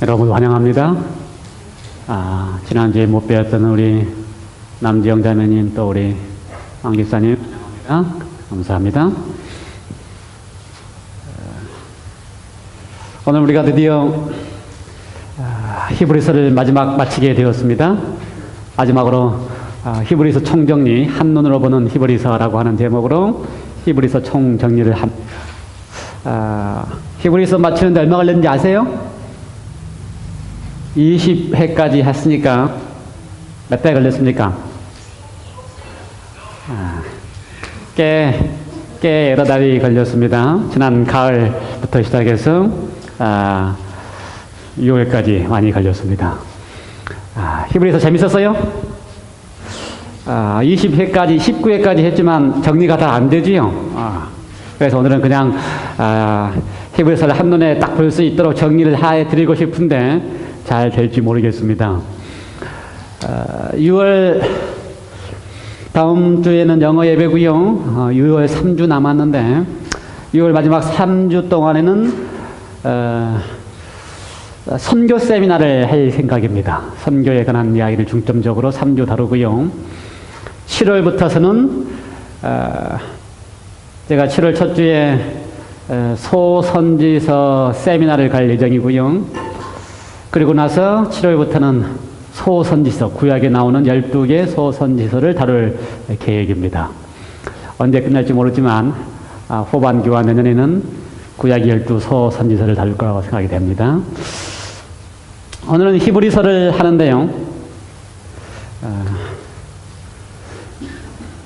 여러분 환영합니다. 지난주에 못 뵈었던 우리 남지영 자매님 또 우리 황 집사님 환영합니다. 감사합니다. 오늘 우리가 드디어 히브리서를 마치게 되었습니다. 마지막으로 히브리서 총정리, 한눈으로 보는 히브리서라고 하는 제목으로 히브리서 총정리를 합니다. 히브리서 마치는데 얼마 걸렸는지 아세요? 20회까지 했으니까 몇 달 걸렸습니까? 꽤 여러 달이 걸렸습니다. 지난 가을부터 시작해서 6월까지 많이 걸렸습니다. 히브리서 재밌었어요? 20회까지 19회까지 했지만 정리가 다 안 되지요. 그래서 오늘은 그냥 히브리서를 한눈에 딱 볼 수 있도록 정리를 해드리고 싶은데 잘 될지 모르겠습니다. 6월 다음 주에는 영어 예배고요. 6월 3주 남았는데 6월 마지막 3주 동안에는 선교 세미나를 할 생각입니다. 선교에 관한 이야기를 중점적으로 3주 다루고요. 7월부터서는 제가 7월 첫 주에 소선지서 세미나를 갈 예정이고요. 그리고 나서 7월부터는 소선지서, 구약에 나오는 12개 소선지서를 다룰 계획입니다. 언제 끝날지 모르지만 후반기와 내년에는 구약의 12 소선지서를 다룰 거라고 생각이 됩니다. 오늘은 히브리서를 하는데요.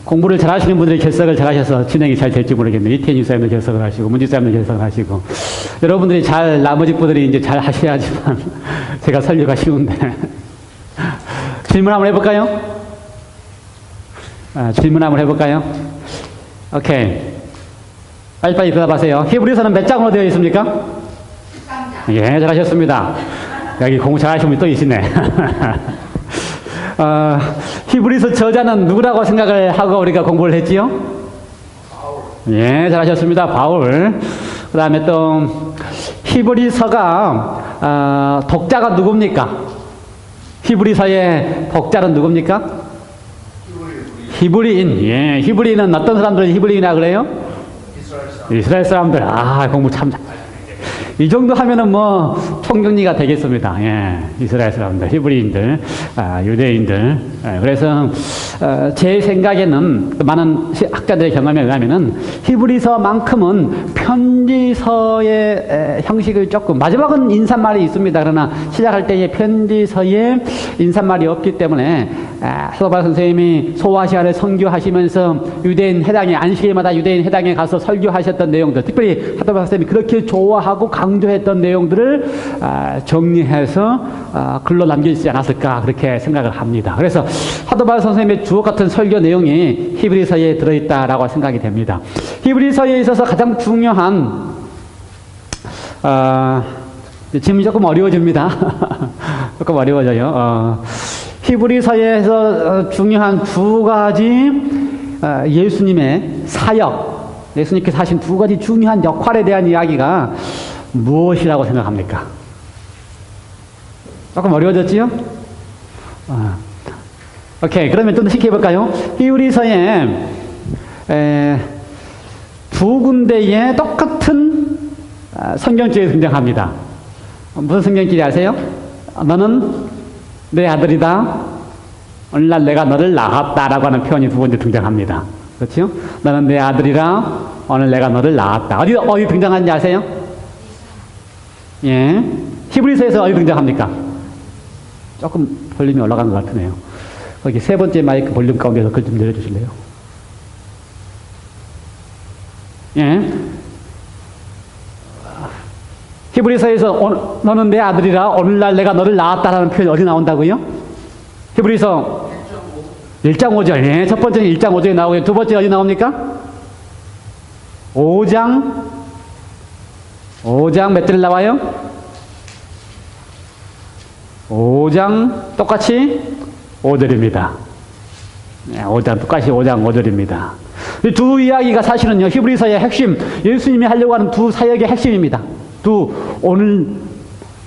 공부를 잘 하시는 분들이 결석을 잘 하셔서 진행이 잘 될지 모르겠네요. 이태인 사님도 결석을 하시고, 문지 사님도 결석을 하시고. 여러분들이 나머지 분들이 이제 잘 하셔야지만 제가 설교가 쉬운데. 질문 한번 해볼까요? 질문 한번 해볼까요? 오케이. 빨리빨리 대답하세요. 히브리서는 몇 장으로 되어 있습니까? 13장. 예, 잘하셨습니다. 여기 공부 잘하시는 분이 또 있으네. 히브리서 저자는 누구라고 생각을 하고 우리가 공부를 했지요? 바울. 예, 잘하셨습니다. 바울. 그 다음에 또 히브리서가 독자가 누굽니까? 히브리서의 독자는 누굽니까? 히브리인. 예, 히브리인은 어떤 사람들을 히브리인이라고 그래요? 이스라엘 사람들. 공부 참 잘. 이 정도 하면은 총정리가 되겠습니다. 예, 이스라엘 사람들, 히브리인들, 유대인들. 그래서 제 생각에는 많은 학자들의 경험에 의하면은 히브리서만큼은 편지서의 형식을 조금, 마지막은 인사말이 있습니다. 그러나 시작할 때의 편지서에 인사말이 없기 때문에 사도 바울 선생님이 소아시아를 선교하시면서 유대인 해당에, 안식일마다 유대인 해당에 가서 설교하셨던 내용들, 특별히 사도 바울 선생님이 그렇게 좋아하고 강조했던 내용들을 정리해서 글로 남기지 않았을까 그렇게 생각을 합니다. 그래서 사도 바울 선생님의 주옥 같은 설교 내용이 히브리서에 들어있다라고 생각이 됩니다. 히브리서에 있어서 가장 중요한 질문이 조금 어려워집니다. 조금 어려워져요. 히브리서에서 중요한 두 가지 예수님의 사역, 예수님께서 하신 두 가지 중요한 역할에 대한 이야기가 무엇이라고 생각합니까? 조금 어려워졌지요? 오케이. 그러면 좀 더 쉽게 해볼까요? 히브리서에 두 군데의 똑같은 성경줄이 등장합니다. 무슨 성경줄이 아세요? 너는 내 아들이다. 오늘날 내가 너를 낳았다라고 하는 표현이 두 번째 등장합니다. 그렇죠? 너는 내 아들이라 오늘 내가 너를 낳았다. 어디 등장하는지 아세요? 예. 히브리서에서 어디 등장합니까? 조금 볼륨이 올라간 것 같으네요. 거기 세 번째 마이크 볼륨 가운데서 글 좀 내려주실래요? 예. 히브리서에서 너는 내 아들이라 오늘날 내가 너를 낳았다라는 표현이 어디 나온다고요? 히브리서 1장 5절. 예. 첫 번째는 1장 5절에 나오고요. 두 번째 어디 나옵니까? 5장 몇 절 나와요? 5장 똑같이 5절입니다. 5장 똑같이 5장 5절입니다. 이 두 이야기가 사실은요, 히브리서의 핵심, 예수님이 하려고 하는 두 사역의 핵심입니다. 오늘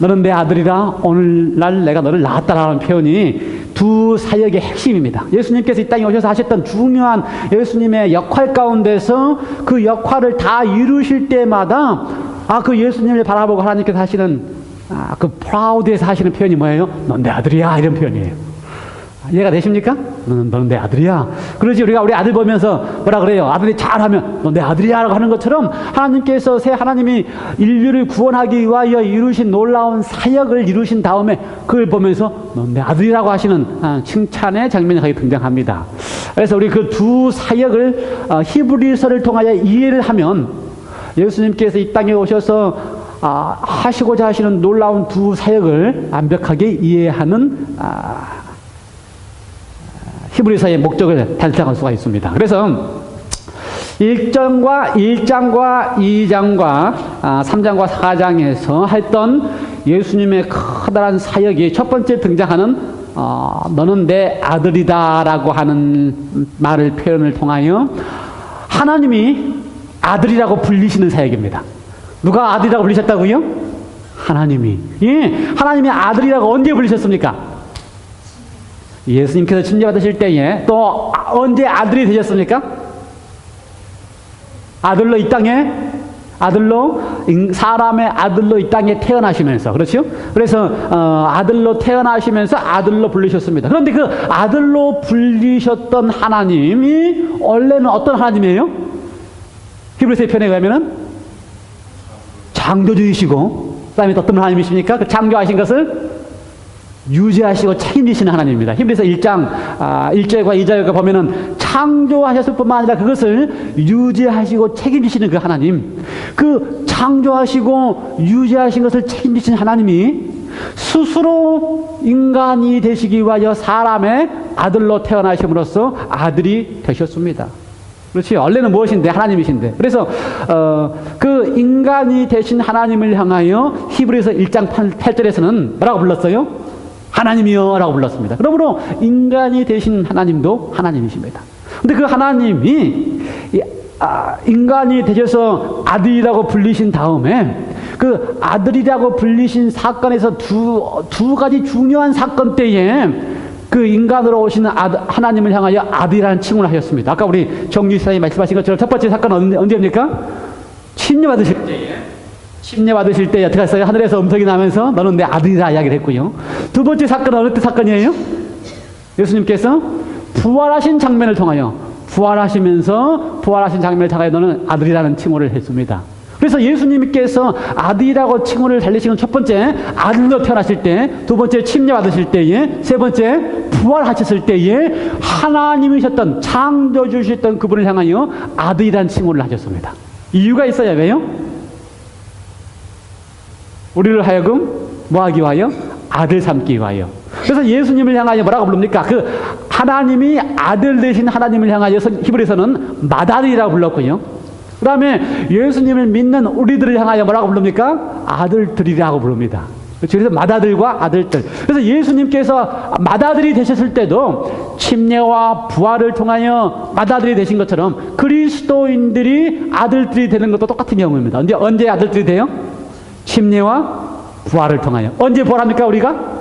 너는 내 아들이라 오늘날 내가 너를 낳았다라는 표현이 두 사역의 핵심입니다. 예수님께서 이 땅에 오셔서 하셨던 중요한 예수님의 역할 가운데서 그 역할을 다 이루실 때마다 그 예수님을 바라보고 하나님께서 하시는 그 프라우드에서 하시는 표현이 뭐예요? 넌 내 아들이야, 이런 표현이에요. 이해가 되십니까? 너는 내 아들이야. 그러지 우리가 우리 아들 보면서 뭐라 그래요? 아들이 잘하면 넌 내 아들이야 라고 하는 것처럼 하나님께서 하나님이 인류를 구원하기 위하여 이루신 놀라운 사역을 이루신 다음에 그걸 보면서 넌 내 아들이라고 하시는 칭찬의 장면이 거기 등장합니다. 그래서 우리 그 두 사역을 히브리서를 통하여 이해를 하면 예수님께서 이 땅에 오셔서 하시고자 하시는 놀라운 두 사역을 완벽하게 이해하는 히브리서의 목적을 달성할 수가 있습니다. 그래서 1장과 2장과 3장과 4장에서 했던 예수님의 커다란 사역이 첫 번째 등장하는 너는 내 아들이다 라고 하는 말을 표현을 통하여 하나님이 아들이라고 불리시는 사역입니다. 누가 아들이라고 불리셨다고요? 하나님이. 하나님이 아들이라고 언제 불리셨습니까? 예수님께서 침례받으실 때에 또 언제 아들이 되셨습니까? 아들로 이 땅에 사람의 아들로 이 땅에 태어나시면서 그렇죠? 그래서 아들로 태어나시면서 아들로 불리셨습니다. 그런데 그 아들로 불리셨던 하나님이 원래는 어떤 하나님이에요? 히브리서의 편에 의하면은 창조주이시고 그다음에 어떤 하나님이십니까? 그 창조하신 것을 유지하시고 책임지시는 하나님입니다. 히브리서 1장 1절과 2절에 보면은 창조하셨을 뿐만 아니라 그것을 유지하시고 책임지시는 그 하나님, 그 창조하시고 유지하신 것을 책임지시는 하나님이 스스로 인간이 되시기 위하여 사람의 아들로 태어나심으로써 아들이 되셨습니다. 그렇지. 원래는 무엇인데? 하나님이신데. 그래서 그 인간이 되신 하나님을 향하여 히브리서 1장 8절에서는 뭐라고 불렀어요? 하나님이여 라고 불렀습니다. 그러므로 인간이 되신 하나님도 하나님이십니다. 근데 그 하나님이 인간이 되셔서 아들이라고 불리신 다음에 그 아들이라고 불리신 사건에서 두 가지 중요한 사건 때에 그 인간으로 오시는 하나님을 향하여 아들이라는 칭호를 하셨습니다. 아까 우리 정유사님이 말씀하신 것처럼 첫 번째 사건은 언제입니까? 침례받으실 때에. 침례받으실 때 어떻게 했어요? 하늘에서 음성이 나면서 너는 내 아들이라 이야기를 했고요. 두 번째 사건은 어느 때 사건이에요? 예수님께서 부활하신 장면을 통하여 부활하신 장면을 통하여 너는 아들이라는 칭호를 했습니다. 그래서 예수님께서 아들이라고 칭호를 달리시는 첫 번째 아들로 태어나실 때, 두 번째 침례받으실 때에, 세 번째 부활하셨을 때에 하나님이셨던 창조주셨던 그분을 향하여 아들이라는 칭호를 하셨습니다. 이유가 있어요. 왜요? 우리를 하여금 뭐하기 위하여? 아들 삼기 위하여. 그래서 예수님을 향하여 뭐라고 부릅니까? 그 하나님이 아들 되신 하나님을 향하여 히브리서는 맏아들이라고 불렀고요. 그 다음에 예수님을 믿는 우리들을 향하여 뭐라고 부릅니까? 아들들이라고 부릅니다. 그래서 맏아들과 아들들. 그래서 예수님께서 맏아들이 되셨을 때도 침례와 부활을 통하여 맏아들이 되신 것처럼 그리스도인들이 아들들이 되는 것도 똑같은 경우입니다. 언제 아들들이 돼요? 침례와 부활을 통하여. 언제 부활합니까 우리가?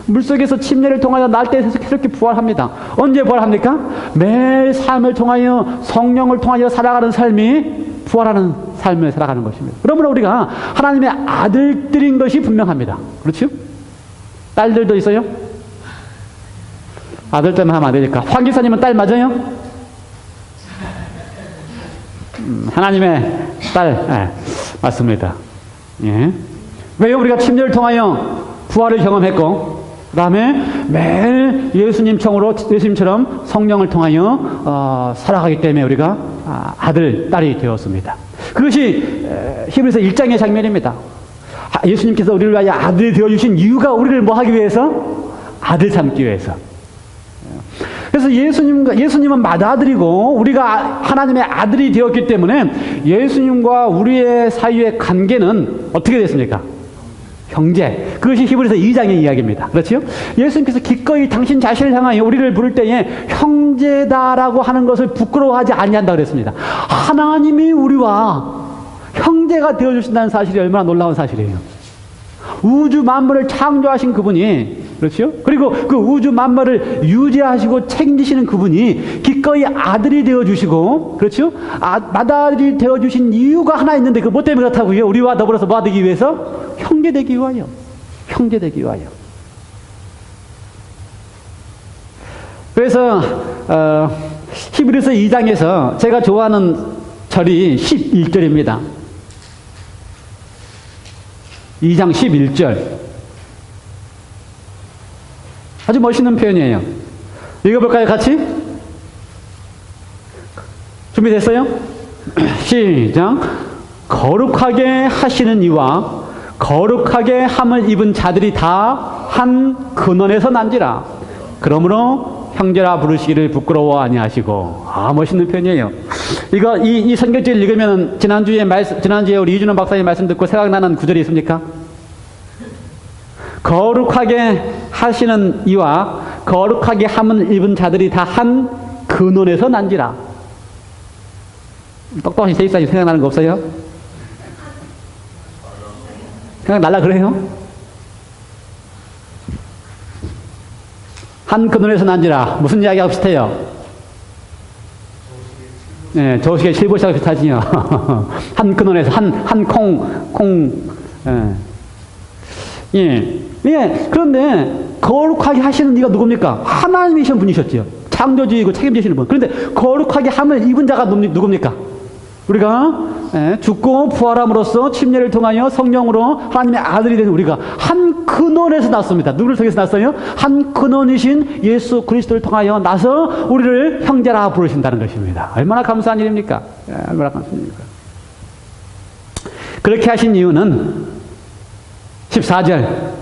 물속에서 침례를 통하여 날 때 새롭게 부활합니다. 언제 부활합니까? 매일 삶을 통하여 성령을 통하여 살아가는 삶이 부활하는 삶을 살아가는 것입니다. 그러므로 우리가 하나님의 아들들인 것이 분명합니다. 그렇죠? 딸들도 있어요? 아들 때문에 하면 안 되니까. 황 기사님은 딸 맞아요? 하나님의 딸, 맞습니다. 예. 왜요? 우리가 침례를 통하여 부활을 경험했고, 그 다음에 매일 예수님처럼 성령을 통하여 살아가기 때문에 우리가 아들, 딸이 되었습니다. 그것이 히브리서 1장의 장면입니다. 예수님께서 우리를 위하여 아들이 되어주신 이유가 우리를 뭐 하기 위해서? 아들 삼기 위해서. 그래서 예수님은 맏아들이고 우리가 하나님의 아들이 되었기 때문에 예수님과 우리의 사이의 관계는 어떻게 됐습니까? 형제. 그것이 히브리서 2장의 이야기입니다. 그렇죠? 예수님께서 기꺼이 당신 자신을 향하여 우리를 부를 때에 형제다라고 하는 것을 부끄러워하지 아니한다 그랬습니다. 하나님이 우리와 형제가 되어주신다는 사실이 얼마나 놀라운 사실이에요. 우주 만물을 창조하신 그분이, 그렇죠? 그리고 그 우주 만물을 유지하시고 책임지시는 그분이 기꺼이 아들이 되어주시고, 그렇죠? 맏아들이 되어주신 이유가 하나 있는데 그 뭐 때문에 그렇다고요? 우리와 더불어서 뭐 되기 위해서? 형제 되기 위하여. 형제 되기 위하여. 그래서 히브리서 2장에서 제가 좋아하는 절이 11절입니다. 2장 11절. 아주 멋있는 표현이에요. 읽어볼까요, 같이? 준비됐어요? 시작. 거룩하게 하시는 이와 거룩하게 함을 입은 자들이 다 한 근원에서 난지라. 그러므로 형제라 부르시기를 부끄러워 아니하시고. 멋있는 표현이에요. 이 성경책을 읽으면 지난주에 우리 이준원 박사님 말씀 듣고 생각나는 구절이 있습니까? 거룩하게 하시는 이와 거룩하게 함을 입은 자들이 다 한 근원에서 난지라. 똑똑하신 세입사님 생각나는 거 없어요? 생각날라 그래요? 한 근원에서 난지라. 무슨 이야기하고 비슷해요? 네, 조식의 실보시하고 비슷하지요. 한 근원에서, 예. 그런데, 거룩하게 하시는 이가 누굽니까? 하나님이신 분이셨죠. 창조주이고 책임지시는 분. 그런데, 거룩하게 함을 입은 자가 누굽니까? 우리가 죽고 부활함으로써 침례를 통하여 성령으로 하나님의 아들이 된 우리가 한 근원에서 났습니다. 누구를 통해서 났어요? 한 근원이신 예수 그리스도를 통하여 나서 우리를 형제라 부르신다는 것입니다. 얼마나 감사한 일입니까? 얼마나 감사한 일입니까? 그렇게 하신 이유는 14절.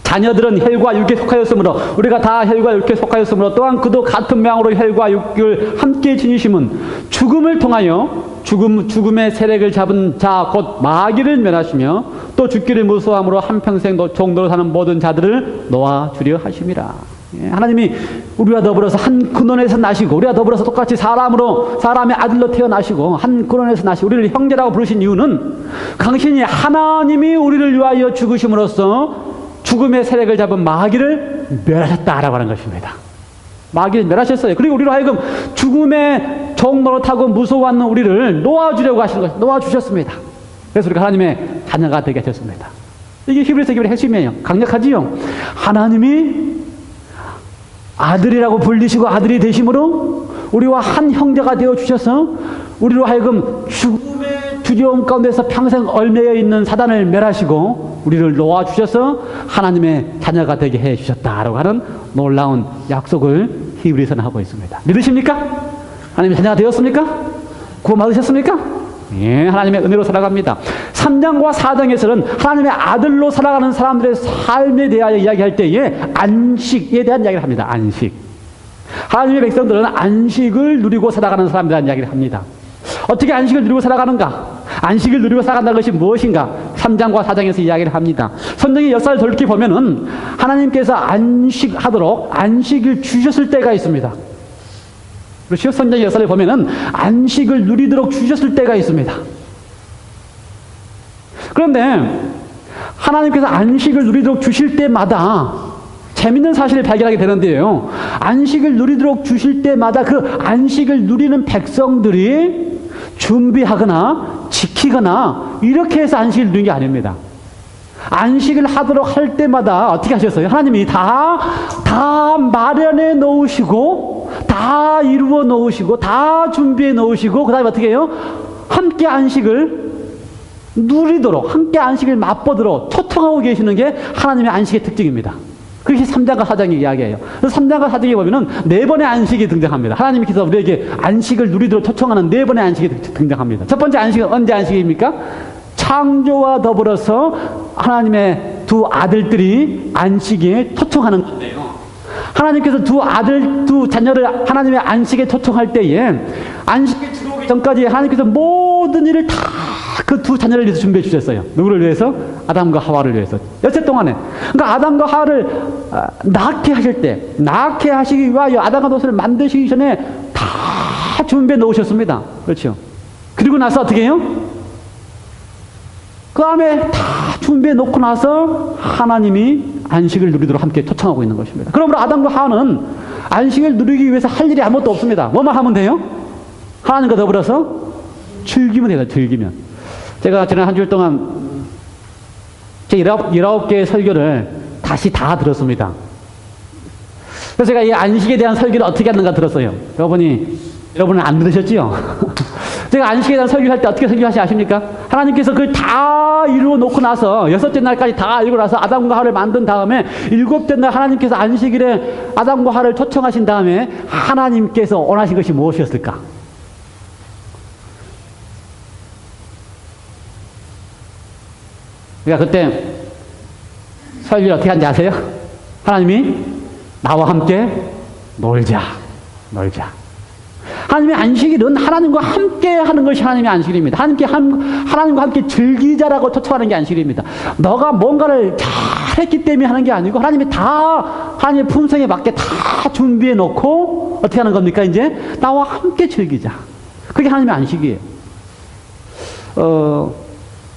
자녀들은 혈과 육에 속하였으므로 우리가 다 혈과 육에 속하였으므로 또한 그도 같은 모양으로 혈과 육을 함께 지니심은 죽음을 통하여 죽음의 세력을 잡은 자 곧 마귀를 멸하시며 또 죽기를 무서워함으로 한평생 종도로 사는 모든 자들을 놓아주려 하심이라. 하나님이 우리와 더불어서 한 근원에서 나시고 우리와 더불어서 똑같이 사람의 아들로 태어나시고 한 근원에서 나시고 우리를 형제라고 부르신 이유는 강신이 하나님이 우리를 위하여 죽으심으로써 죽음의 세력을 잡은 마귀를 멸하셨다라고 하는 것입니다. 마귀를 멸하셨어요. 그리고 우리로 하여금 죽음의 종노릇하고 무서워하는 우리를 놓아주려고 하시는 것, 놓아주셨습니다. 그래서 우리가 하나님의 자녀가 되게 하셨습니다. 이게 히브리서 기별의 핵심이에요. 강력하지요. 하나님이 아들이라고 불리시고 아들이 되심으로 우리와 한 형제가 되어주셔서 우리로 하여금 죽음의 두려움 가운데서 평생 얽매여 있는 사단을 멸하시고 우리를 놓아주셔서 하나님의 자녀가 되게 해주셨다라고 하는 놀라운 약속을 히브리서는 하고 있습니다. 믿으십니까? 하나님의 자녀가 되었습니까? 구원받으셨습니까? 예, 하나님의 은혜로 살아갑니다. 3장과 4장에서는 하나님의 아들로 살아가는 사람들의 삶에 대하여 이야기할 때에 안식에 대한 이야기를 합니다. 안식. 하나님의 백성들은 안식을 누리고 살아가는 사람이라는 이야기를 합니다. 어떻게 안식을 누리고 살아가는가? 안식을 누리고 살아간다는 것이 무엇인가? 3장과 4장에서 이야기를 합니다. 성경의 역사를 돌이켜 보면은 하나님께서 안식하도록 안식을 주셨을 때가 있습니다. 그렇죠? 성경의 역사를 보면은 안식을 누리도록 주셨을 때가 있습니다. 그런데 하나님께서 안식을 누리도록 주실 때마다 재밌는 사실을 발견하게 되는데요. 안식을 누리도록 주실 때마다 그 안식을 누리는 백성들이 준비하거나 지키거나 이렇게 해서 안식을 누리는 게 아닙니다. 안식을 하도록 할 때마다 어떻게 하셨어요? 하나님이 다 마련해 놓으시고 다 이루어 놓으시고 다 준비해 놓으시고 그 다음에 어떻게 해요? 함께 안식을 누리도록 함께 안식을 맛보도록 초청하고 계시는 게 하나님의 안식의 특징입니다. 그것이 3장과 4장의 이야기예요. 그래서 3장과 4장에 보면은 4번의 안식이 등장합니다. 하나님께서 우리에게 안식을 누리도록 초청하는 4번의 안식이 등장합니다. 첫 번째 안식은 언제 안식입니까? 창조와 더불어서 하나님의 두 아들들이 안식에 초청하는 건데요. 하나님께서 두 자녀를 하나님의 안식에 초청할 때에 안식에 들어오기 전까지 하나님께서 모든 일을 다 그 두 자녀를 위해서 준비해 주셨어요. 누구를 위해서? 아담과 하와를 위해서. 여태 동안에. 그러니까 아담과 하와를 낳게 하실 때, 낳게 하시기 위하여 아담과 노소를 만드시기 전에 다 준비해 놓으셨습니다. 그렇죠. 그리고 나서 어떻게 해요? 그 다음에 다 준비해 놓고 나서 하나님이 안식을 누리도록 함께 초청하고 있는 것입니다. 그러므로 아담과 하와는 안식을 누리기 위해서 할 일이 아무것도 없습니다. 뭐만 하면 돼요? 하나님과 더불어서 즐기면 돼요. 즐기면. 제가 지난 한 주일 동안 제 19개의 설교를 다시 다 들었습니다. 그래서 제가 이 안식에 대한 설교를 어떻게 하는가 들었어요. 여러분은 안 들으셨지요? 제가 안식에 대한 설교할 때 어떻게 설교하시 아십니까? 하나님께서 그걸 다 이루어 놓고 나서 6째 날까지 다 이루고 나서 아담과 하와를 만든 다음에 7째 날 하나님께서 안식일에 아담과 하와를 초청하신 다음에 하나님께서 원하신 것이 무엇이었을까? 그러니까 그때 설교를 어떻게 하는지 아세요? 하나님이 나와 함께 놀자. 하나님의 안식일은 하나님과 함께 하는 것이 하나님의 안식일입니다. 하나님과 함께 즐기자라고 초청하는 게 안식일입니다. 너가 뭔가를 잘했기 때문에 하는 게 아니고 하나님이 다 하나님의 품성에 맞게 다 준비해 놓고 어떻게 하는 겁니까? 이제 나와 함께 즐기자. 그게 하나님의 안식이에요.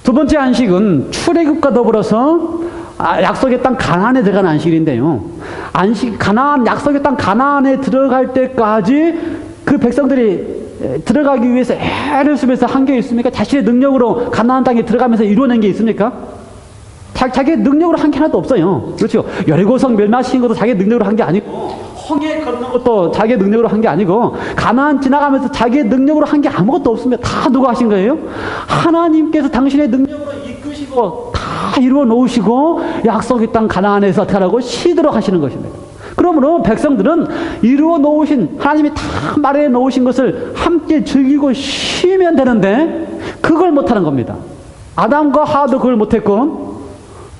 두 번째 안식은 출애굽과 더불어서 약속의 땅 가나안에 들어가는 안식일인데요. 약속의 땅 가나안에 들어갈 때까지 그 백성들이 들어가기 위해서 애를 쓰면서 한 게 있습니까? 자신의 능력으로 가나안 땅에 들어가면서 이루어낸 게 있습니까? 자기의 능력으로 한 게 하나도 없어요. 그렇죠. 여리고성 멸망시킨 것도 자기의 능력으로 한 게 아니고, 홍해 건너는 것도 자기의 능력으로 한 게 아니고, 가나안 지나가면서 자기의 능력으로 한 게 아무것도 없습니다. 다 누가 하신 거예요? 하나님께서 당신의 능력으로 이끄시고 다 이루어 놓으시고 약속의 땅 가나안에서 어떻게 하라고? 쉬도록 하시는 것입니다. 그러므로 백성들은 이루어 놓으신, 하나님이 다 마련해 놓으신 것을 함께 즐기고 쉬면 되는데 그걸 못하는 겁니다. 아담과 하와도 그걸 못했고,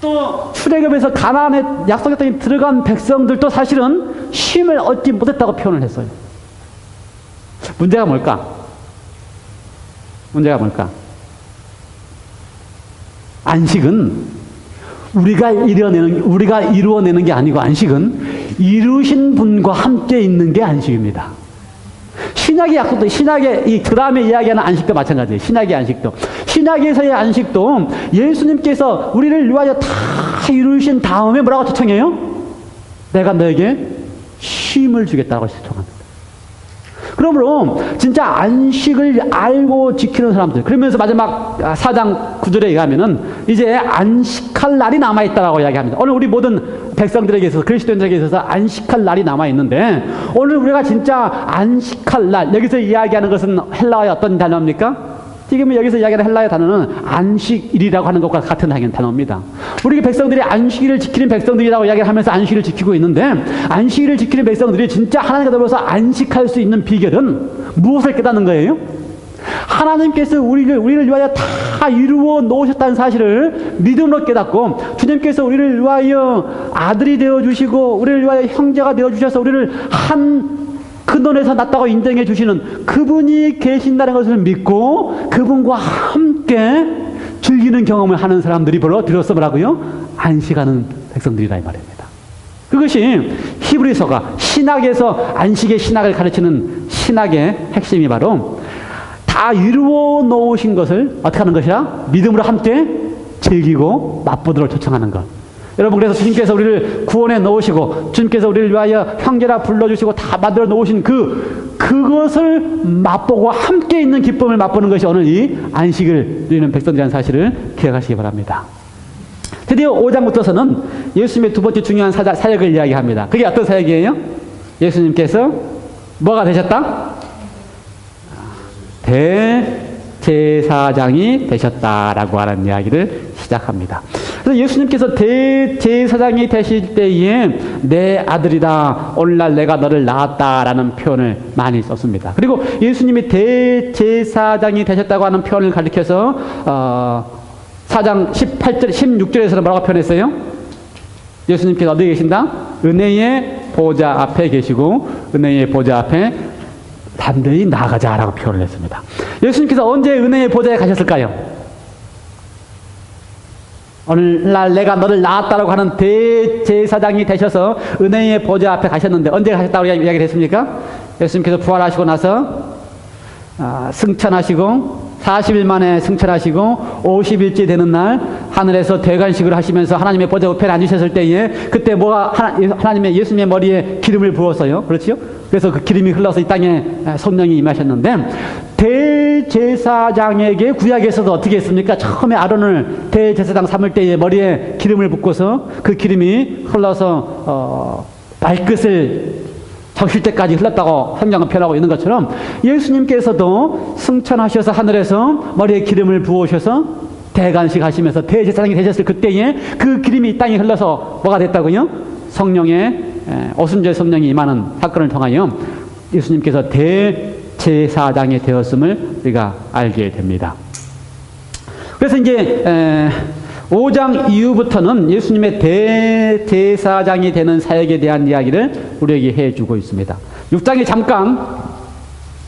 또 출애굽에서 가나안의 약속의 땅에 들어간 백성들도 사실은 쉼을 얻지 못했다고 표현을 했어요. 문제가 뭘까? 안식은 우리가 이루어내는 게 아니고, 안식은 이루신 분과 함께 있는 게 안식입니다. 신약의 약속도, 그 다음에 이야기하는 안식도 마찬가지예요. 신약의 안식도. 신약에서의 안식도 예수님께서 우리를 위하여 다 이루신 다음에 뭐라고 초청해요? 내가 너에게 쉼을 주겠다고 초청합니다. 그러므로 진짜 안식을 알고 지키는 사람들, 그러면서 마지막 4장 9절에 의하면은 이제 안식할 날이 남아있다라고 이야기합니다. 오늘 우리 모든 백성들에게 있어서, 그리스도인들에게 있어서 안식할 날이 남아있는데, 오늘 우리가 진짜 안식할 날, 여기서 이야기하는 것은 헬라어의 어떤 단어입니까? 지금 여기서 이야기하는 헬라의 단어는 안식일이라고 하는 것과 같은 단어입니다. 우리 백성들이 안식일을 지키는 백성들이라고 이야기하면서 안식일을 지키고 있는데, 안식일을 지키는 백성들이 진짜 하나님과 더불어서 안식할 수 있는 비결은 무엇을 깨닫는 거예요? 하나님께서 우리를 위하여 다 이루어 놓으셨다는 사실을 믿음으로 깨닫고, 주님께서 우리를 위하여 아들이 되어주시고 우리를 위하여 형제가 되어주셔서 우리를 한 근원에서 났다고 인정해 주시는 그분이 계신다는 것을 믿고 그분과 함께 즐기는 경험을 하는 사람들이 비로소 뭐라고요? 안식하는 백성들이라 이 말입니다. 그것이 히브리서가 신학에서 안식의 신학을 가르치는 신학의 핵심이 바로 다 이루어 놓으신 것을 어떻게 하는 것이야? 믿음으로 함께 즐기고 맛보도록 초청하는 것. 여러분, 그래서 주님께서 우리를 구원해 놓으시고 주님께서 우리를 위하여 형제라 불러주시고 다 만들어 놓으신 그것을 맛보고 함께 있는 기쁨을 맛보는 것이 오늘 이 안식을 누리는 백성들이라는 사실을 기억하시기 바랍니다. 드디어 5장부터서는 예수님의 두 번째 중요한 사역을 이야기합니다. 그게 어떤 사역이에요? 예수님께서 뭐가 되셨다? 대제사장이 되셨다라고 하는 이야기를 시작합니다. 그래서 예수님께서 대제사장이 되실 때에 내 아들이다, 오늘날 내가 너를 낳았다라는 표현을 많이 썼습니다. 그리고 예수님이 대제사장이 되셨다고 하는 표현을 가리켜서 4장 18절, 16절에서는 뭐라고 표현했어요? 예수님께서 어디에 계신다? 은혜의 보좌 앞에 계시고 은혜의 보좌 앞에 담대히 나아가자라고 표현을 했습니다. 예수님께서 언제 은혜의 보좌에 가셨을까요? 오늘날 내가 너를 낳았다라고 하는 대제사장이 되셔서 은혜의 보좌 앞에 가셨는데 언제 가셨다고 이야기를 했습니까? 예수님께서 부활하시고 나서 승천하시고 40일 만에 승천하시고 50일째 되는 날 하늘에서 대관식을 하시면서 하나님의 보좌 우편에 앉으셨을 때에 그때 뭐가 하나님의 예수님의 머리에 기름을 부었어요. 그렇죠? 그래서 그 기름이 흘러서 이 땅에 성령이 임하셨는데 대제사장에게 구약에서도 어떻게 했습니까? 처음에 아론을 대제사장 삼을 때에 머리에 기름을 붓고서 그 기름이 흘러서 발끝을 적실 때까지 흘렀다고 성경은 표현하고 있는 것처럼 예수님께서도 승천하셔서 하늘에서 머리에 기름을 부으셔서 대관식 하시면서 대제사장이 되셨을 그때에 그 기름이 이 땅에 흘러서 뭐가 됐다고요? 성령의 오순절 성령이 임하는 사건을 통하여 예수님께서 대제사장이 되었음을 우리가 알게 됩니다. 그래서 이제 5장 이후부터는 예수님의 대제사장이 되는 사역에 대한 이야기를 우리에게 해주고 있습니다. 6장에 잠깐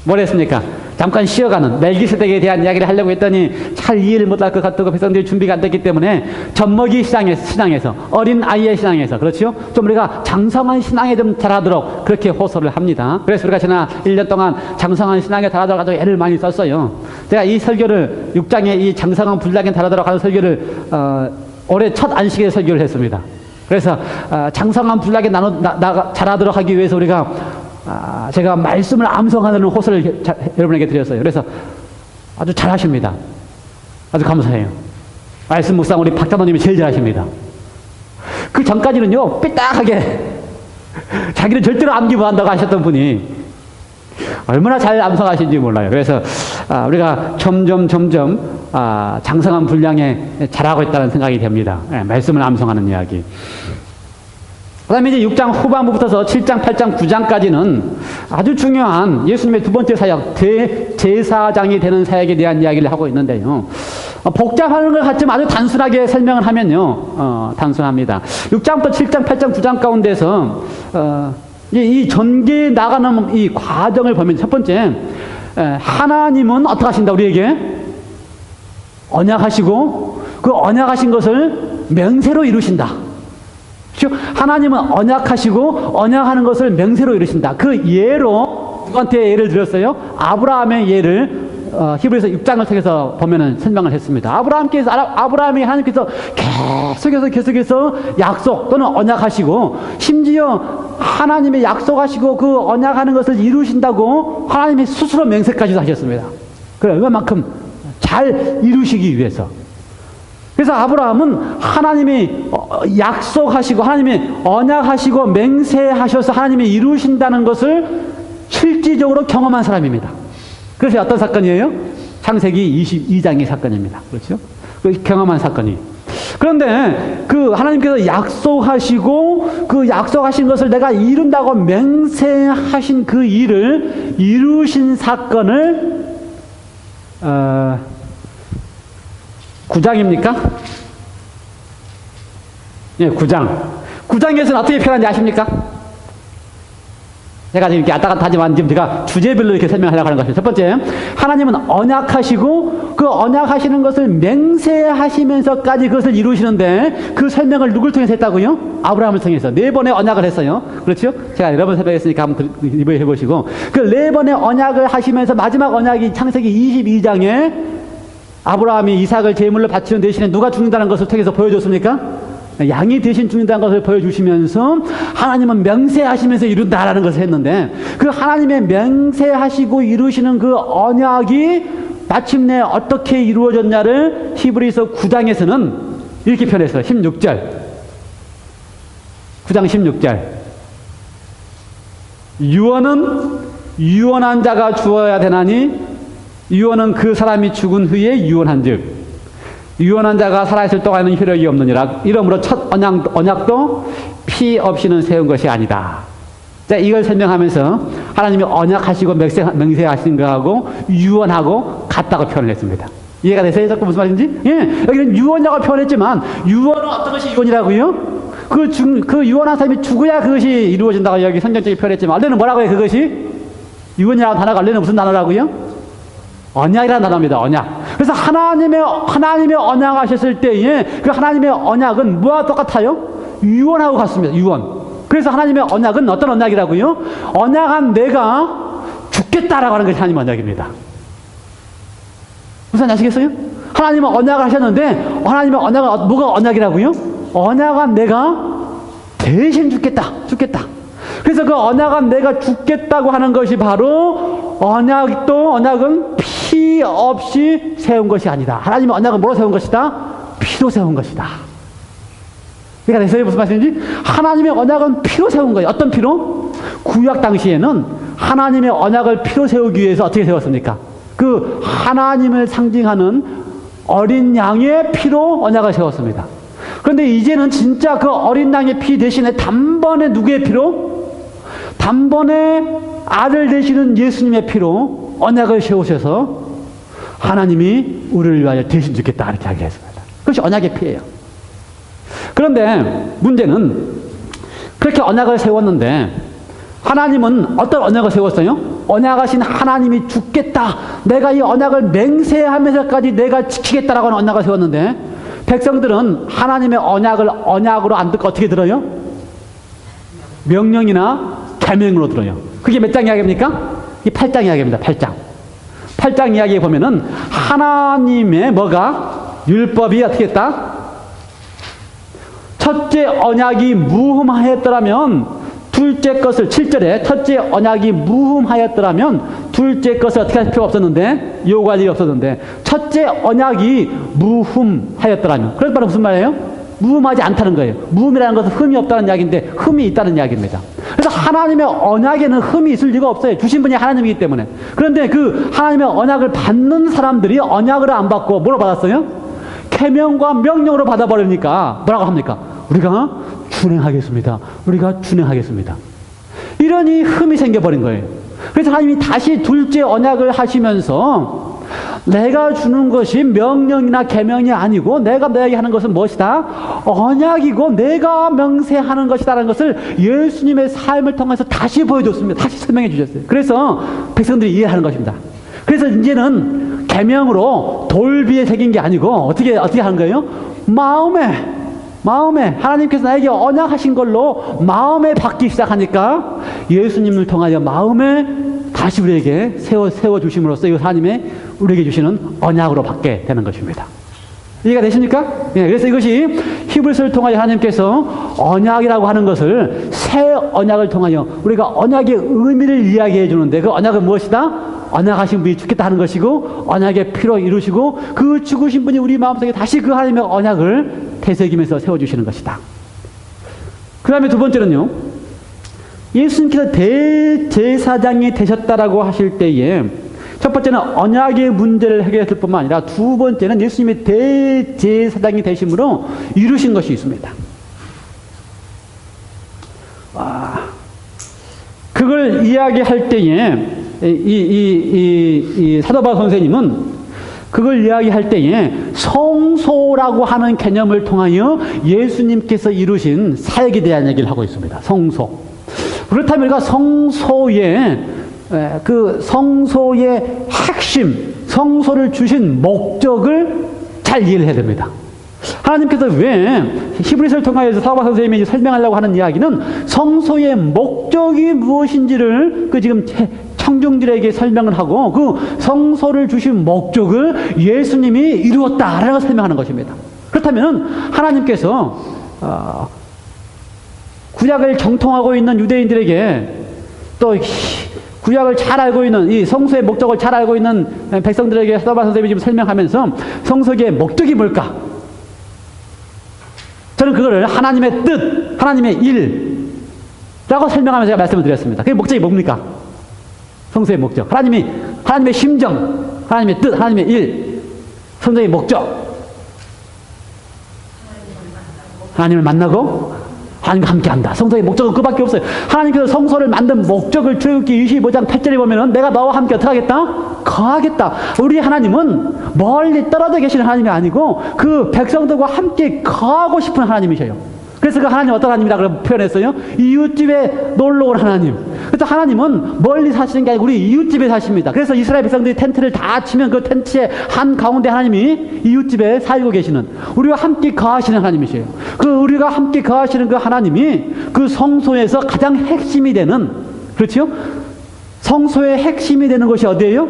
뭘 했습니까? 잠깐 쉬어가는 멜기세덱에 대한 이야기를 하려고 했더니 잘 이해를 못할 것 같고 백성들이 준비가 안 됐기 때문에 젖먹이 신앙에서 어린 아이의 신앙에서 그렇죠? 좀 우리가 장성한 신앙에 좀 잘하도록 그렇게 호소를 합니다. 그래서 우리가 지난 1년 동안 장성한 신앙에 잘하도록 아주 애를 많이 썼어요. 제가 이 설교를 6장에 이 장성한 분량에 잘하도록 하는 설교를 올해 첫 안식일에 설교를 했습니다. 그래서 장성한 분량에 잘하도록 하기 위해서 우리가 제가 말씀을 암송하는 호소를 여러분에게 드렸어요. 그래서 아주 잘하십니다. 아주 감사해요. 말씀 묵상 우리 박장로님이 제일 잘하십니다. 그 전까지는요 삐딱하게 자기는 절대로 암기 못한다고 하셨던 분이 얼마나 잘 암송하시는지 몰라요. 그래서 우리가 점점 장성한 분량에 잘하고 있다는 생각이 됩니다. 말씀을 암송하는 이야기. 그 다음에 이제 6장 후반부부터서 7장, 8장, 9장까지는 아주 중요한 예수님의 두 번째 사역, 대제사장이 되는 사역에 대한 이야기를 하고 있는데요. 복잡한 것 같지만 아주 단순하게 설명을 하면요. 단순합니다. 6장부터 7장, 8장, 9장 가운데서 이 전개에 나가는 이 과정을 보면 첫 번째, 하나님은 어떻게 하신다, 우리에게? 언약하시고 그 언약하신 것을 맹세로 이루신다. 하나님은 언약하시고 언약하는 것을 맹세로 이루신다. 그 예로 누구한테 예를 들었어요? 아브라함의 예를 히브리서 6장을 통해서 보면은 설명을 했습니다. 아브라함이 하나님께서 계속해서 약속 또는 언약하시고 심지어 하나님의 약속하시고 그 언약하는 것을 이루신다고 하나님이 스스로 맹세까지도 하셨습니다. 그래, 그만큼 잘 이루시기 위해서. 그래서 아브라함은 하나님이 약속하시고 하나님이 언약하시고 맹세하셔서 하나님이 이루신다는 것을 실질적으로 경험한 사람입니다. 그래서 어떤 사건이에요? 창세기 22장의 사건입니다. 그렇죠? 경험한 사건이. 그런데 그 하나님께서 약속하시고 그 약속하신 것을 내가 이룬다고 맹세하신 그 일을 이루신 사건을 9장입니까? 예, 9장. 9장에서는 어떻게 표현하는지 아십니까? 제가 지금 이렇게 왔다 갔다 하지만 지금 제가 주제별로 이렇게 설명하려고 하는 것이죠. 첫 번째, 하나님은 언약하시고 그 언약하시는 것을 맹세하시면서까지 그것을 이루시는데 그 설명을 누굴 통해서 했다고요? 아브라함을 통해서 4번의 언약을 했어요. 그렇죠? 제가 여러 번 설명했으니까 한번 리뷰해 보시고 그 4번의 언약을 하시면서 마지막 언약이 창세기 22장에 아브라함이 이삭을 제물로 바치는 대신에 누가 죽는다는 것을 통해서 보여줬습니까? 양이 대신 죽는다는 것을 보여주시면서 하나님은 맹세하시면서 이룬다라는 것을 했는데 그 하나님의 맹세하시고 이루시는 그 언약이 마침내 어떻게 이루어졌냐를 히브리서 9장에서는 이렇게 표현했어요. 16절 9장 16절 유언은 유언한 자가 주어야 되나니 유언은 그 사람이 죽은 후에 유언한즉 유언한 자가 살아있을 동안에는 효력이 없느니라. 이러므로 첫 언약도 피 없이는 세운 것이 아니다. 자, 이걸 설명하면서 하나님이 언약하시고 맹세하신 거하고 유언하고 같다고 표현을 했습니다. 이해가 되세요? 자꾸 무슨 말인지? 예, 여기는 유언이라고 표현했지만 유언은 어떤 것이 유언이라고요? 그 유언한 사람이 죽어야 그것이 이루어진다고 여기 성경적인 표현했지만 원래는 뭐라고 해요? 그것이? 유언이라는 단어가 원래는 무슨 단어라고요? 언약이라는 단어입니다. 언약. 그래서 하나님의 언약하셨을 때에 그 하나님의 언약은 뭐와 똑같아요? 유언하고 같습니다. 유언. 그래서 하나님의 언약은 어떤 언약이라고요? 언약한 내가 죽겠다라고 하는 것이 하나님의 언약입니다. 무슨 말인지 아시겠어요? 하나님은 언약을 하셨는데 하나님의 언약은 뭐가 언약이라고요? 언약은 내가 대신 죽겠다. 그래서 그 언약은 내가 죽겠다고 하는 것이 바로 언약은 피 없이 세운 것이 아니다. 하나님의 언약은 뭐로 세운 것이다? 피로 세운 것이다. 그러니까 됐어요? 무슨 말씀인지? 하나님의 언약은 피로 세운 거예요. 어떤 피로? 구약 당시에는 하나님의 언약을 피로 세우기 위해서 어떻게 세웠습니까? 그 하나님을 상징하는 어린 양의 피로 언약을 세웠습니다. 그런데 이제는 진짜 그 어린 양의 피 대신에 단번에 누구의 피로? 단번에 아들 되시는 예수님의 피로 언약을 세우셔서 하나님이 우리를 위하여 대신 죽겠다 이렇게 하겠습니다. 그것이 언약의 피예요. 그런데 문제는 그렇게 언약을 세웠는데 하나님은 어떤 언약을 세웠어요? 언약하신 하나님이 죽겠다. 내가 이 언약을 맹세하면서까지 내가 지키겠다라고 하는 언약을 세웠는데 백성들은 하나님의 언약을 언약으로 안 듣고 어떻게 들어요? 명령이나 계명으로 들어요. 그게 몇 장 이야기입니까? 이 8장 이야기입니다. 8장 이야기에 보면은 하나님의 뭐가? 율법이 어떻게 했다? 첫째 언약이 무흠하였더라면 둘째 것을 7절에 첫째 언약이 무흠하였더라면 둘째 것을 어떻게 할 필요가 없었는데 요구할 일이 없었는데 첫째 언약이 무흠하였더라면 그래서 바로 무슨 말이에요? 무흠하지 않다는 거예요. 무흠이라는 것은 흠이 없다는 이야기인데 흠이 있다는 이야기입니다. 그래서 하나님의 언약에는 흠이 있을 리가 없어요. 주신 분이 하나님이기 때문에. 그런데 그 하나님의 언약을 받는 사람들이 언약을 안 받고 뭐로 받았어요? 계명과 명령으로 받아버리니까 뭐라고 합니까? 우리가 준행하겠습니다. 이러니 흠이 생겨버린 거예요. 그래서 하나님이 다시 둘째 언약을 하시면서 내가 주는 것이 명령이나 계명이 아니고 내가 너에게 하는 것은 무엇이다? 언약이고 내가 명세하는 것이다라는 것을 예수님의 삶을 통해서 다시 보여줬습니다. 다시 설명해 주셨어요. 그래서 백성들이 이해하는 것입니다. 그래서 이제는 계명으로 돌비에 새긴 게 아니고 어떻게 하는 거예요? 마음에 하나님께서 나에게 언약하신 걸로 마음에 받기 시작하니까 예수님을 통하여 마음에 다시 우리에게 세워주심으로써 이 하나님의 우리에게 주시는 언약으로 받게 되는 것입니다. 이해가 되십니까? 예, 그래서 이것이 히브리서를 통하여 하나님께서 언약이라고 하는 것을 새 언약을 통하여 우리가 언약의 의미를 이야기해 주는데 그 언약은 무엇이다? 언약하신 분이 죽겠다 하는 것이고 언약의 피로 이루시고 그 죽으신 분이 우리 마음속에 다시 그 하나님의 언약을 되새기면서 세워주시는 것이다. 그 다음에 두 번째는요. 예수님께서 대제사장이 되셨다라고 하실 때에 첫 번째는 언약의 문제를 해결했을 뿐만 아니라 두 번째는 예수님의 대제사장이 되심으로 이루신 것이 있습니다. 그걸 이야기할 때에 이 사도 바울 선생님은 그걸 이야기할 때에 성소라고 하는 개념을 통하여 예수님께서 이루신 사역에 대한 얘기를 하고 있습니다. 성소. 그렇다면 우리가 성소의 핵심, 성소를 주신 목적을 잘 이해를 해야 됩니다. 하나님께서 왜 히브리서를 통하여서 사도 바울 선생님이 설명하려고 하는 이야기는 성소의 목적이 무엇인지를 지금 청중들에게 설명을 하고 그 성소를 주신 목적을 예수님이 이루었다라고 설명하는 것입니다. 그렇다면 하나님께서 구약을 정통하고 있는 유대인들에게 또 구약을 잘 알고 있는 이 성소의 목적을 잘 알고 있는 백성들에게 사도 바울 선생님이 지금 설명하면서 성소의 목적이 뭘까? 저는 그거를 하나님의 뜻, 하나님의 일라고 설명하면서 제가 말씀을 드렸습니다. 그게 목적이 뭡니까? 성소의 목적. 하나님의 심정, 하나님의 뜻, 하나님의 일, 성소의 목적. 하나님을 만나고 하나님과 함께 한다. 성소의 목적은 그밖에 없어요. 하나님께서 성소를 만든 목적을 출애굽기 25장 8절에 보면은 내가 너와 함께 어떻게 하겠다? 거하겠다. 우리 하나님은 멀리 떨어져 계시는 하나님이 아니고 그 백성들과 함께 거하고 싶은 하나님이셔요. 그래서 그 하나님 어떤 하나님이라고 표현했어요? 이웃집에 놀러 온 하나님. 그래서 하나님은 멀리 사시는 게 아니고 우리 이웃집에 사십니다. 그래서 이스라엘 백성들이 텐트를 다 치면 그 텐트의 한 가운데 하나님이 이웃집에 살고 계시는 우리와 함께 거하시는 하나님이세요. 그 우리가 함께 거하시는 그 하나님이 그 성소에서 가장 핵심이 되는, 그렇죠? 성소의 핵심이 되는 것이 어디예요?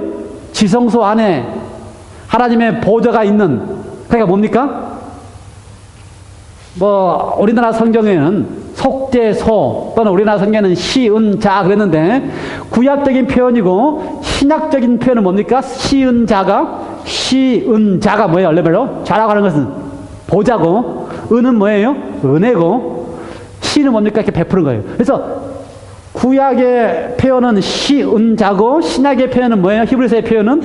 지성소 안에 하나님의 보좌가 있는, 그러니까 뭡니까? 뭐 우리나라 성경에는 속죄소 또는 우리나라 성경에는 시은자 그랬는데 구약적인 표현이고 신약적인 표현은 뭡니까? 시은자가 뭐예요? 원래말로 자라고 하는 것은 보좌고, 은은 뭐예요? 은혜고, 시는 뭡니까? 이렇게 베푸는 거예요. 그래서 구약의 표현은 시은자고 신약의 표현은 뭐예요? 히브리서의 표현은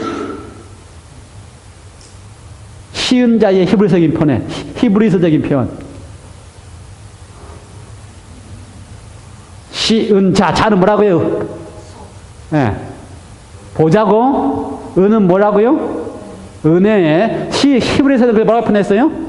시은자의 히브리서적인 표현. 시은자, 자는 뭐라고요? 예. 보자고, 은은 뭐라고요? 은혜의, 히브리서는 뭐라고 표현했어요?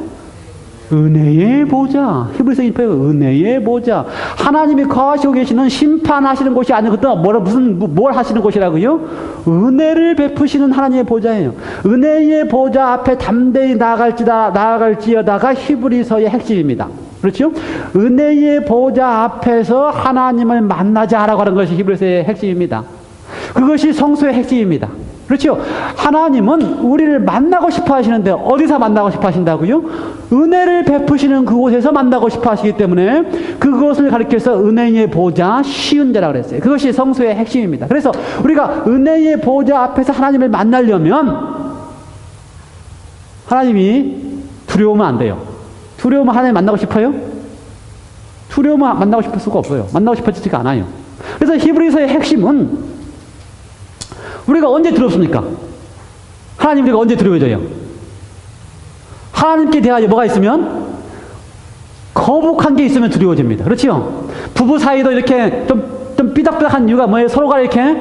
은혜의 보좌. 히브리서인 표현, 은혜의 보좌. 하나님이 거하시고 계시는 심판하시는 곳이 아니고, 뭘 하시는 곳이라고요? 은혜를 베푸시는 하나님의 보좌예요. 은혜의 보좌 앞에 담대히 나아갈지어다가 히브리서의 핵심입니다. 그렇죠? 은혜의 보좌 앞에서 하나님을 만나자라고 하는 것이 히브리서의 핵심입니다. 그것이 성수의 핵심입니다. 그렇죠? 하나님은 우리를 만나고 싶어 하시는데 어디서 만나고 싶어 하신다고요? 은혜를 베푸시는 그곳에서 만나고 싶어 하시기 때문에 그것을 가리켜서 은혜의 보좌, 시은자라고 그랬어요. 그것이 성수의 핵심입니다. 그래서 우리가 은혜의 보좌 앞에서 하나님을 만나려면 하나님이 두려우면 안 돼요. 두려우면 하나님 만나고 싶어요? 두려우면 만나고 싶을 수가 없어요. 만나고 싶어지지가 않아요. 그래서 히브리서의 핵심은 우리가 언제 두렵습니까? 하나님 우리가 언제 두려워져요? 하나님께 대하여 뭐가 있으면? 거북한 게 있으면 두려워집니다. 그렇죠? 부부 사이도 이렇게 좀 삐딱삐딱한 이유가 뭐예요? 서로가 이렇게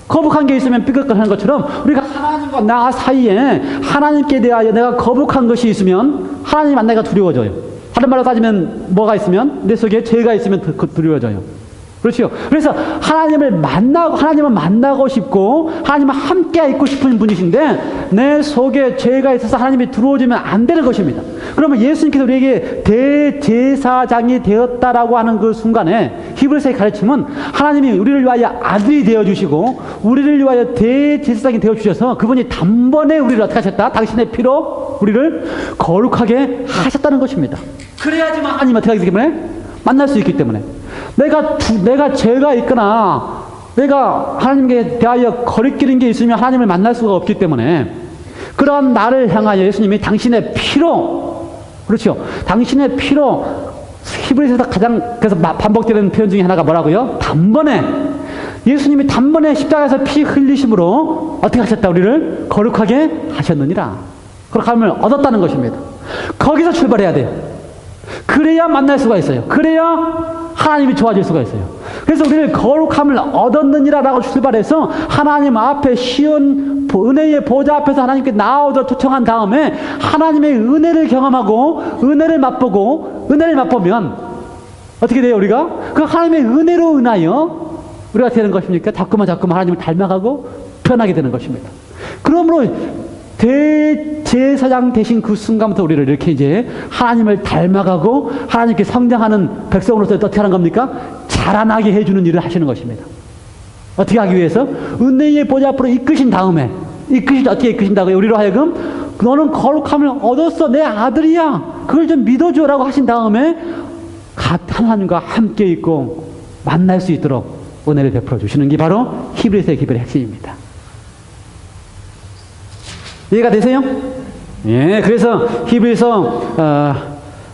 거북한 게 있으면 삐걱하는 것처럼 우리가 하나님과 나 사이에 하나님께 대하여 내가 거북한 것이 있으면 하나님 만나기가 두려워져요. 다른 말로 따지면 뭐가 있으면 내 속에 죄가 있으면 두려워져요. 그렇죠? 그래서 하나님을 만나고 싶고 하나님과 함께 있고 싶은 분이신데 내 속에 죄가 있어서 하나님이 들어오지면 안 되는 것입니다. 그러면 예수님께서 우리에게 대제사장이 되었다라고 하는 그 순간에 히브리서의 가르침은 하나님이 우리를 위하여 아들이 되어주시고 우리를 위하여 대제사장이 되어주셔서 그분이 단번에 우리를 어떻게 하셨다? 당신의 피로 우리를 거룩하게 하셨다는 것입니다. 그래야지만 하나님 어떻게 하기 때문에? 만날 수 있기 때문에. 내가 죄가 있거나 내가 하나님께 대하여 거리끼는 게 있으면 하나님을 만날 수가 없기 때문에 그런 나를 향하여 예수님이 당신의 피로, 그렇죠? 당신의 피로, 히브리서에서 가장 그래서 반복되는 표현 중에 하나가 뭐라고요? 단번에 예수님이 단번에 십자가에서 피 흘리심으로 어떻게 하셨다? 우리를 거룩하게 하셨느니라. 거룩함을 얻었다는 것입니다. 거기서 출발해야 돼요. 그래야 만날 수가 있어요. 그래야 하나님이 좋아질 수가 있어요. 그래서 우리를 거룩함을 얻었느니라라고 출발해서 하나님 앞에 은혜의 보좌 앞에서 하나님께 나오도록 초청한 다음에 하나님의 은혜를 경험하고 은혜를 맛보면 어떻게 돼요? 우리가 그 하나님의 은혜로 인하여 우리가 되는 것입니까? 자꾸만 하나님을 닮아가고 변하게 되는 것입니다. 그러므로 대제사장 되신 그 순간부터 우리를 이렇게 이제 하나님을 닮아가고 하나님께 성장하는 백성으로서 어떻게 하는 겁니까? 자라나게 해주는 일을 하시는 것입니다. 어떻게 하기 위해서? 은혜의 보좌 앞으로 이끄신 다음에 어떻게 이끄신다고요? 우리로 하여금 너는 거룩함을 얻었어. 내 아들이야. 그걸 좀 믿어줘라고 하신 다음에 하나님과 함께 있고 만날 수 있도록 은혜를 베풀어 주시는 게 바로 히브리서의 기별의 핵심입니다. 이해가 되세요? 예, 그래서 히브리서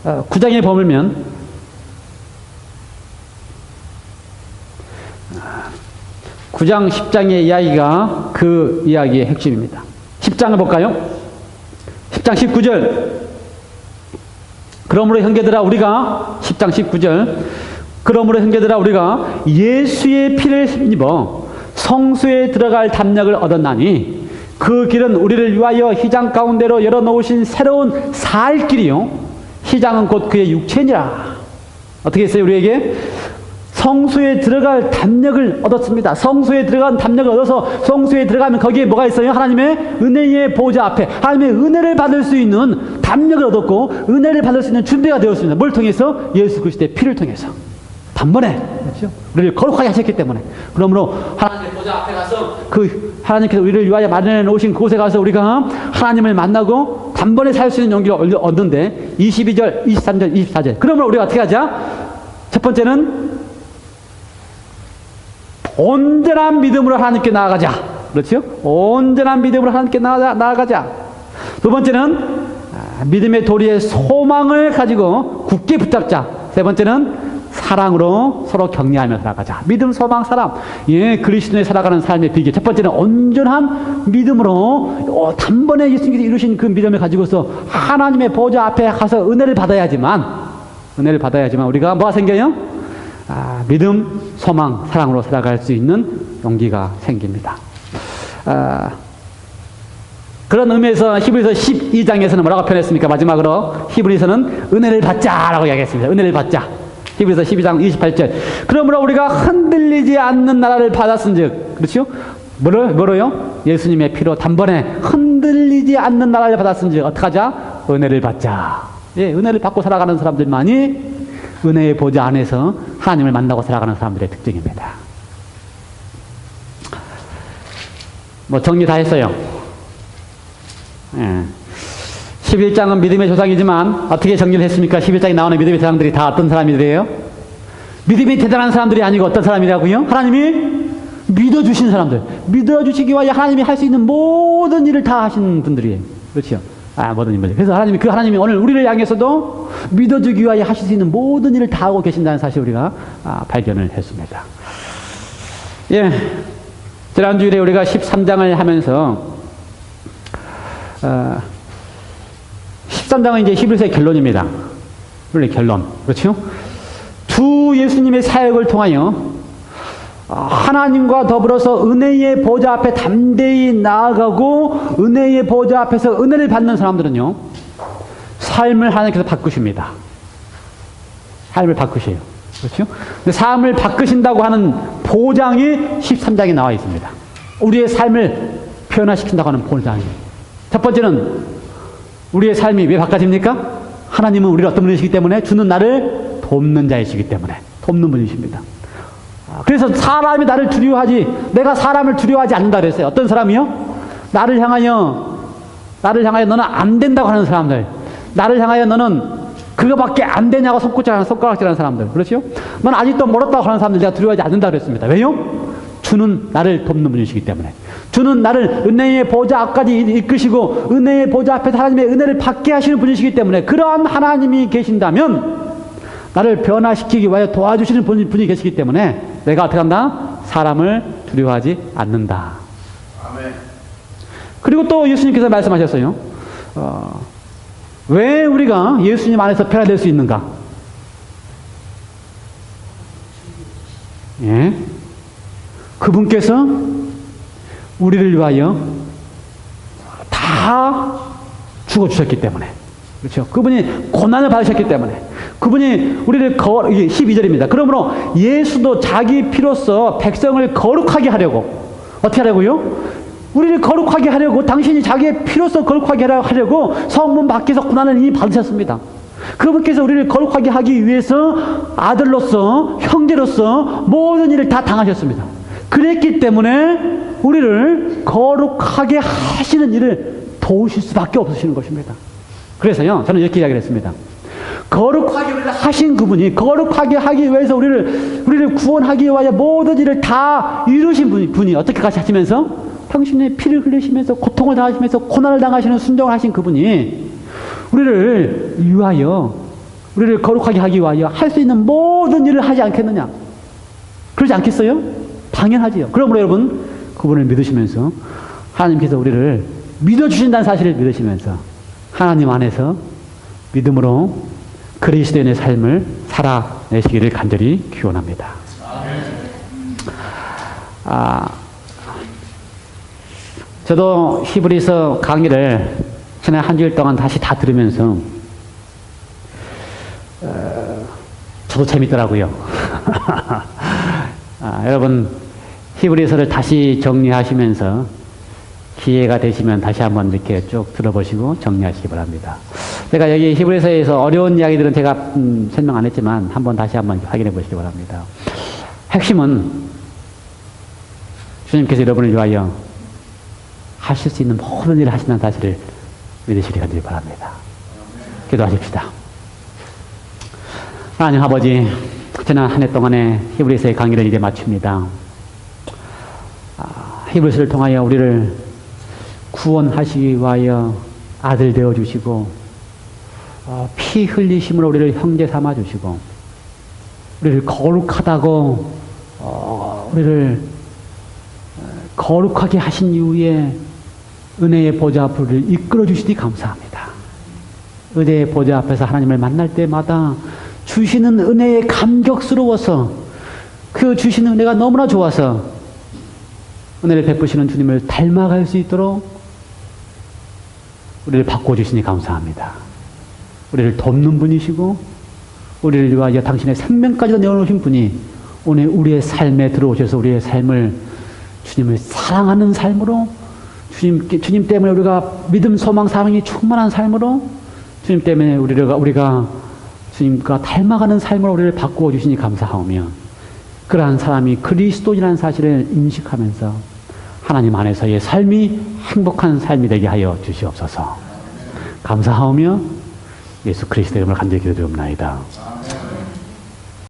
9장에 보면 9장 10장의 이야기가 그 이야기의 핵심입니다. 10장을 볼까요? 10장 19절 그러므로 형제들아 우리가 10장 19절 그러므로 형제들아 우리가 예수의 피를 힘입어 성수에 들어갈 담력을 얻었나니 그 길은 우리를 위하여 휘장 가운데로 열어놓으신 새로운 살 길이요 휘장은 곧 그의 육체니라. 어떻게 했어요? 우리에게 성수에 들어갈 담력을 얻었습니다. 성수에 들어간 담력을 얻어서 성수에 들어가면 거기에 뭐가 있어요? 하나님의 은혜의 보좌 앞에 하나님의 은혜를 받을 수 있는 담력을 얻었고 은혜를 받을 수 있는 준비가 되었습니다. 뭘 통해서? 예수 그리스도의 피를 통해서. 단번에, 그렇죠? 우리를 거룩하게 하셨기 때문에. 그러므로 하나님의 보좌 앞에 가서 그 하나님께서 우리를 위하여 마련해 놓으신 그곳에 가서 우리가 하나님을 만나고 단번에 살 수 있는 용기를 얻는데 22절, 23절, 24절. 그러므로 우리가 어떻게 하자? 첫 번째는 온전한 믿음으로 하나님께 나아가자. 그렇죠? 온전한 믿음으로 하나님께 나아가자. 두 번째는 믿음의 도리의 소망을 가지고 굳게 붙잡자. 세 번째는 사랑으로 서로 격려하며 살아가자. 믿음, 소망, 사랑. 예, 그리스도에 살아가는 삶의 비결. 첫 번째는 온전한 믿음으로 단번에 예수님께서 이루신 그 믿음을 가지고서 하나님의 보좌 앞에 가서 은혜를 받아야지만 우리가 뭐가 생겨요? 믿음, 소망, 사랑으로 살아갈 수 있는 용기가 생깁니다. 그런 의미에서 히브리서 12장에서는 뭐라고 표현했습니까? 마지막으로 히브리서는 은혜를 받자라고 이야기했습니다. 은혜를 받자. 히브리서 12장 28절. 그러므로 우리가 흔들리지 않는 나라를 받았은즉, 그렇죠? 뭐로요? 예수님의 피로 단번에 흔들리지 않는 나라를 받았은즉 어떡하자? 은혜를 받자. 예, 은혜를 받고 살아가는 사람들만이 은혜의 보좌 안에서 하나님을 만나고 살아가는 사람들의 특징입니다. 뭐 정리 다 했어요. 예. 11장은 믿음의 조상이지만 어떻게 정리를 했습니까? 11장에 나오는 믿음의 조상들이 다 어떤 사람이래요? 믿음이 대단한 사람들이 아니고 어떤 사람이라고요? 하나님이 믿어주신 사람들. 믿어주시기 위해 하나님이 할 수 있는 모든 일을 다 하신 분들이에요. 그렇죠? 모든 인물. 그래서 하나님이 오늘 우리를 향해서도 믿어주기 위해 하실 수 있는 모든 일을 다 하고 계신다는 사실 우리가 발견을 했습니다. 예. 지난주일에 우리가 13장을 하면서 13장은 이제 히브리서의 결론입니다. 원래 결론. 그렇죠? 두 예수님의 사역을 통하여 하나님과 더불어서 은혜의 보좌 앞에 담대히 나아가고 은혜의 보좌 앞에서 은혜를 받는 사람들은요, 삶을 하나님께서 바꾸십니다. 삶을 바꾸셔요. 그렇죠? 근데 삶을 바꾸신다고 하는 보장이 13장에 나와 있습니다. 우리의 삶을 변화시킨다고 하는 보장이. 첫 번째는 우리의 삶이 왜 바꿔집니까? 하나님은 우리를 어떤 분이시기 때문에? 주는 나를 돕는 자이시기 때문에. 돕는 분이십니다. 그래서 사람이 나를 두려워하지, 내가 사람을 두려워하지 않는다 그랬어요. 어떤 사람이요? 나를 향하여 너는 안 된다고 하는 사람들. 나를 향하여 너는 그거밖에 안 되냐고 손가락질하는 사람들. 그렇죠? 넌 아직도 멀었다고 하는 사람들 내가 두려워하지 않는다 그랬습니다. 왜요? 주는 나를 돕는 분이시기 때문에. 주는 나를 은혜의 보좌 앞까지 이끄시고 은혜의 보좌 앞에서 하나님의 은혜를 받게 하시는 분이시기 때문에 그러한 하나님이 계신다면 나를 변화시키기 위하여 도와주시는 분이 계시기 때문에 내가 어떻게 한다? 사람을 두려워하지 않는다. 아멘. 그리고 또 예수님께서 말씀하셨어요. 왜 우리가 예수님 안에서 변화될 수 있는가? 예. 그분께서 우리를 위하여 다 죽어주셨기 때문에. 그렇죠. 그분이 고난을 받으셨기 때문에. 그분이 우리를 12절입니다. 그러므로 예수도 자기 피로써 백성을 거룩하게 하려고. 어떻게 하려고요? 우리를 거룩하게 하려고, 당신이 자기의 피로써 거룩하게 하려고 성문 밖에서 고난을 이미 받으셨습니다. 그분께서 우리를 거룩하게 하기 위해서 아들로서, 형제로서 모든 일을 다 당하셨습니다. 그랬기 때문에 우리를 거룩하게 하시는 일을 도우실 수밖에 없으시는 것입니다. 그래서요, 저는 이렇게 이야기를 했습니다. 거룩하게 우리를 하신 그분이 거룩하게 하기 위해서 우리를 구원하기 위하여 모든 일을 다 이루신 분이 어떻게 같이 하시면서 당신의 피를 흘리시면서 고통을 당하시면서 고난을 당하시는 순종을 하신 그분이 우리를 위하여, 우리를 거룩하게 하기 위하여 할 수 있는 모든 일을 하지 않겠느냐? 그러지 않겠어요? 당연하지요. 그러므로 여러분, 그분을 믿으시면서 하나님께서 우리를 믿어주신다는 사실을 믿으시면서 하나님 안에서 믿음으로 그리스도인의 삶을 살아내시기를 간절히 기원합니다. 저도 히브리서 강의를 지난 한 주일 동안 다시 다 들으면서 저도 재밌더라고요. 여러분 히브리서를 다시 정리하시면서 기회가 되시면 다시 한번 이렇게 쭉 들어보시고 정리하시기 바랍니다. 제가 여기 히브리서에서 어려운 이야기들은 제가 설명 안 했지만 다시 한번 확인해 보시기 바랍니다. 핵심은 주님께서 여러분을 위하여 하실 수 있는 모든 일을 하신다는 사실을 믿으시기 바랍니다. 기도하십시다. 하나님 아버지, 지난 한 해 동안의 히브리서의 강의를 이제 마칩니다. 히브리서를 통하여 우리를 구원하시기 위하여 아들 되어주시고 피 흘리심으로 우리를 형제 삼아주시고 우리를 거룩하다고 우리를 거룩하게 하신 이후에 은혜의 보좌 앞을 이끌어 주시니 감사합니다. 은혜의 보좌 앞에서 하나님을 만날 때마다 주시는 은혜에 감격스러워서 그 주시는 은혜가 너무나 좋아서 은혜를 베푸시는 주님을 닮아갈 수 있도록 우리를 바꿔주시니 감사합니다. 우리를 돕는 분이시고 우리를 위하여 당신의 생명까지도 내어놓으신 분이 오늘 우리의 삶에 들어오셔서 우리의 삶을 주님을 사랑하는 삶으로 주님 때문에 우리가 믿음, 소망, 사랑이 충만한 삶으로 주님 때문에 우리가 주님과 닮아가는 삶으로 우리를 바꾸어 주시니 감사하오며 그러한 사람이 그리스도인이라는 사실을 인식하면서 하나님 안에서의 삶이 행복한 삶이 되게 하여 주시옵소서. 감사하오며 예수 그리스도의 이름으로 간절히 기도드리옵나이다.